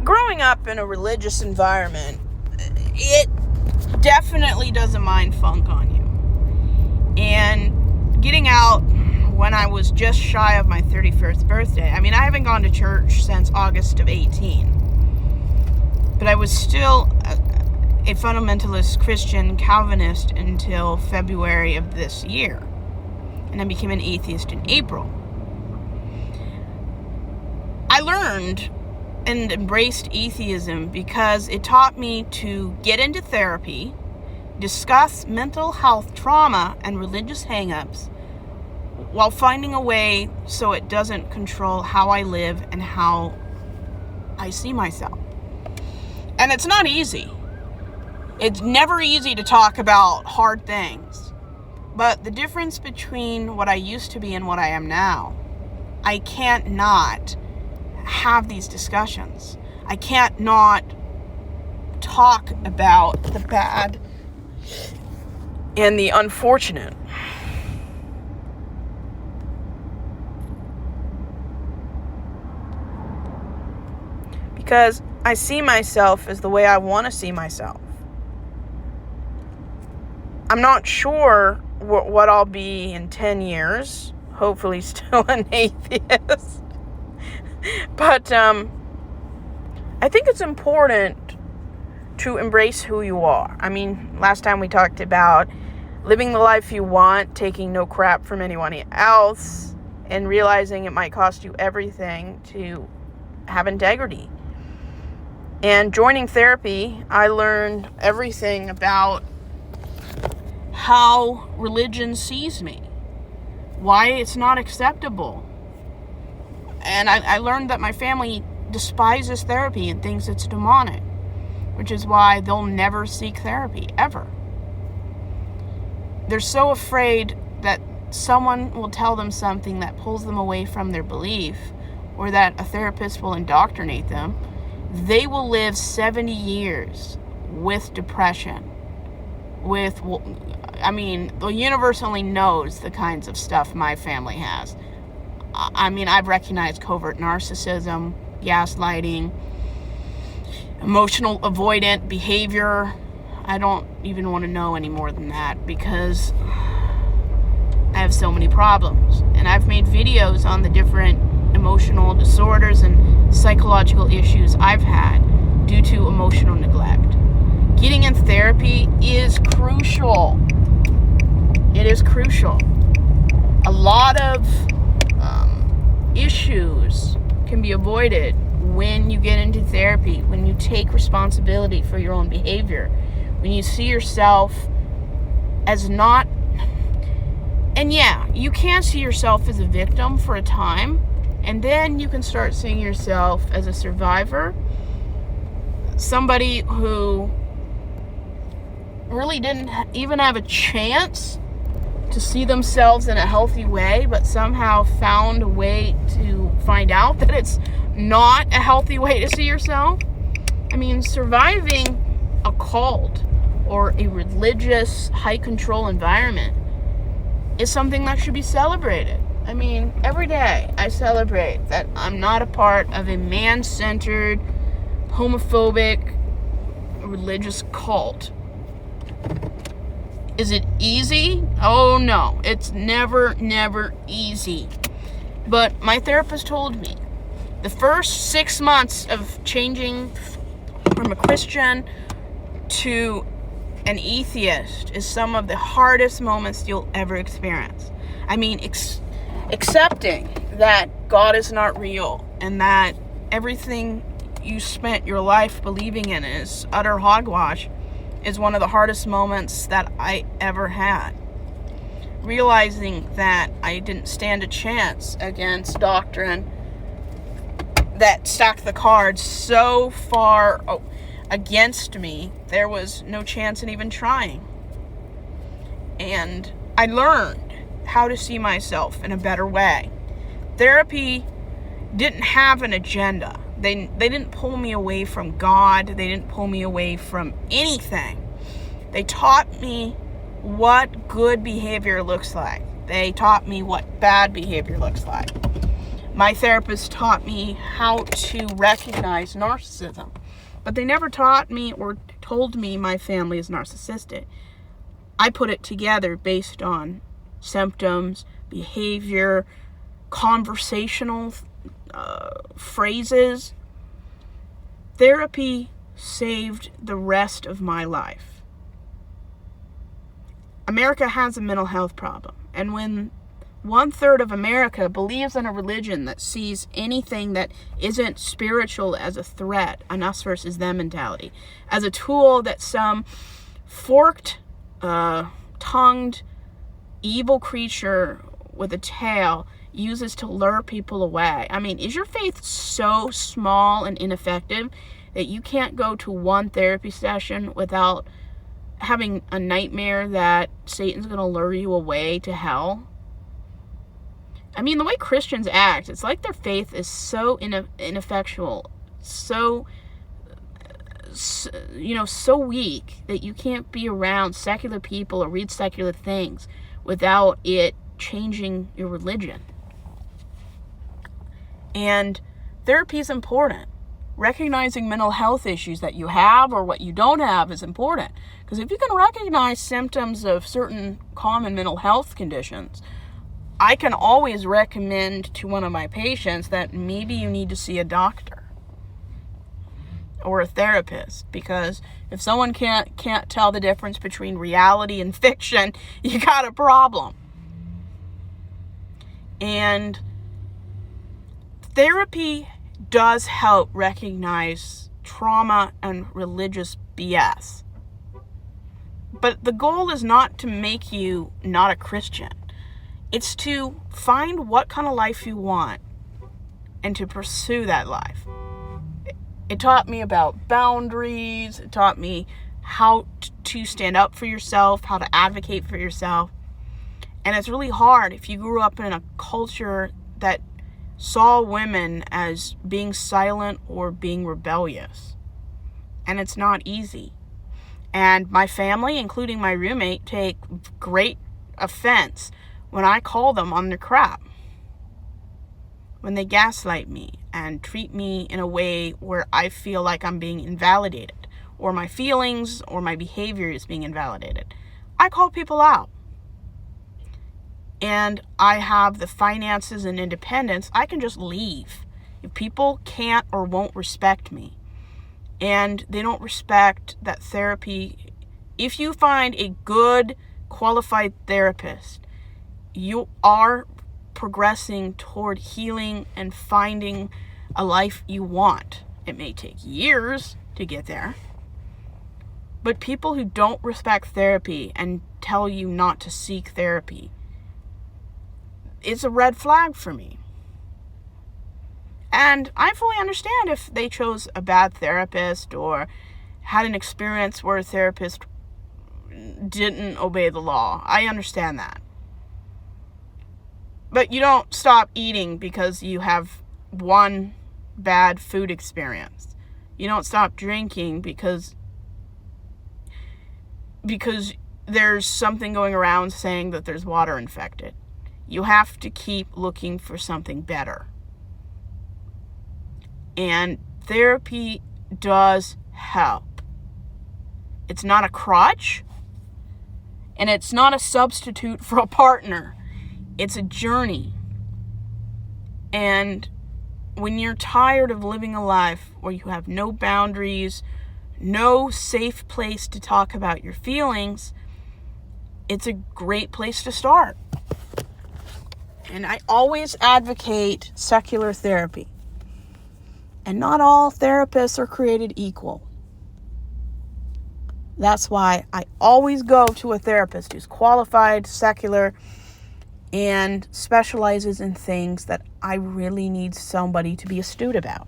growing up in a religious environment, it definitely does a mind funk on you. And getting out when I was just shy of my 31st birthday, I haven't gone to church since August of 18. But I was still a fundamentalist Christian Calvinist until February of this year. And I became an atheist in April. I learned and embraced atheism because it taught me to get into therapy, discuss mental health trauma and religious hang-ups, while finding a way so it doesn't control how I live and how I see myself. And it's not easy. It's never easy to talk about hard things. But the difference between what I used to be and what I am now, I can't not have these discussions. I can't not talk about the bad and the unfortunate. Because I see myself as the way I want to see myself. I'm not sure what I'll be in 10 years. Hopefully still an atheist. But I think it's important to embrace who you are. Last time we talked about living the life you want, taking no crap from anyone else, and realizing it might cost you everything to have integrity. And joining therapy, I learned everything about how religion sees me, why it's not acceptable. And I learned that my family despises therapy and thinks it's demonic, which is why they'll never seek therapy, ever. They're so afraid that someone will tell them something that pulls them away from their belief, or that a therapist will indoctrinate them. They will live 70 years with depression, the universe only knows the kinds of stuff my family has. I've recognized covert narcissism, gaslighting, emotional avoidant behavior. I don't even want to know any more than that because I have so many problems. And I've made videos on the different emotional disorders and psychological issues I've had due to emotional neglect. Getting in therapy is crucial. It is crucial. A lot of issues can be avoided when you get into therapy, when you take responsibility for your own behavior, when you see yourself as not... And yeah, you can see yourself as a victim for a time, and then you can start seeing yourself as a survivor, somebody who really didn't even have a chance to see themselves in a healthy way, but somehow found a way to find out that it's not a healthy way to see yourself. Surviving a cult or a religious high control environment is something that should be celebrated. Every day I celebrate that I'm not a part of a man-centered, homophobic, religious cult. Is it easy? Oh no, it's never easy. But my therapist told me the first 6 months of changing from a Christian to an atheist is some of the hardest moments you'll ever experience. Accepting that God is not real and that everything you spent your life believing in is utter hogwash is one of the hardest moments that I ever had. Realizing that I didn't stand a chance against doctrine that stacked the cards so far against me, there was no chance in even trying. And I learned how to see myself in a better way. Therapy didn't have an agenda. They didn't pull me away from God. They didn't pull me away from anything. They taught me what good behavior looks like. They taught me what bad behavior looks like. My therapist taught me how to recognize narcissism, but they never taught me or told me my family is narcissistic. I put it together based on symptoms, behavior, conversational phrases. Therapy saved the rest of my life. America has a mental health problem, and when 1/3 of America believes in a religion that sees anything that isn't spiritual as a threat, an us versus them mentality, as a tool that some forked, tongued, evil creature with a tail uses to lure people away. I mean, is your faith so small and ineffective that you can't go to one therapy session without having a nightmare that Satan's going to lure you away to hell? I mean, the way Christians act, it's like their faith is so ineffectual, so weak that you can't be around secular people or read secular things without it changing your religion. And therapy is important. Recognizing mental health issues that you have or what you don't have is important. Because if you can recognize symptoms of certain common mental health conditions, I can always recommend to one of my patients that maybe you need to see a doctor or a therapist, because if someone can't tell the difference between reality and fiction, you got a problem. And therapy does help recognize trauma and religious BS. But the goal is not to make you not a Christian. It's to find what kind of life you want and to pursue that life. It taught me about boundaries. It taught me how to stand up for yourself, how to advocate for yourself. And it's really hard if you grew up in a culture that saw women as being silent or being rebellious. And it's not easy. And my family, including my roommate, take great offense when I call them on their crap. When they gaslight me and treat me in a way where I feel like I'm being invalidated, or my feelings or my behavior is being invalidated. I call people out. And I have the finances and independence, I can just leave. If people can't or won't respect me, and they don't respect that therapy, if you find a good, qualified therapist, you are progressing toward healing and finding a life you want. It may take years to get there. But people who don't respect therapy and tell you not to seek therapy, it's a red flag for me. And I fully understand if they chose a bad therapist or had an experience where a therapist didn't obey the law. I understand that. But you don't stop eating because you have one bad food experience. You don't stop drinking because there's something going around saying that there's water infected. You have to keep looking for something better. And therapy does help. It's not a crutch, and it's not a substitute for a partner. It's a journey. And when you're tired of living a life where you have no boundaries, no safe place to talk about your feelings, it's a great place to start. And I always advocate secular therapy. And not all therapists are created equal. That's why I always go to a therapist who's qualified, secular, and specializes in things that I really need somebody to be astute about.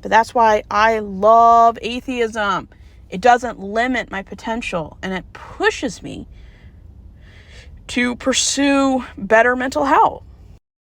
But that's why I love atheism. It doesn't limit my potential, and it pushes me to pursue better mental health.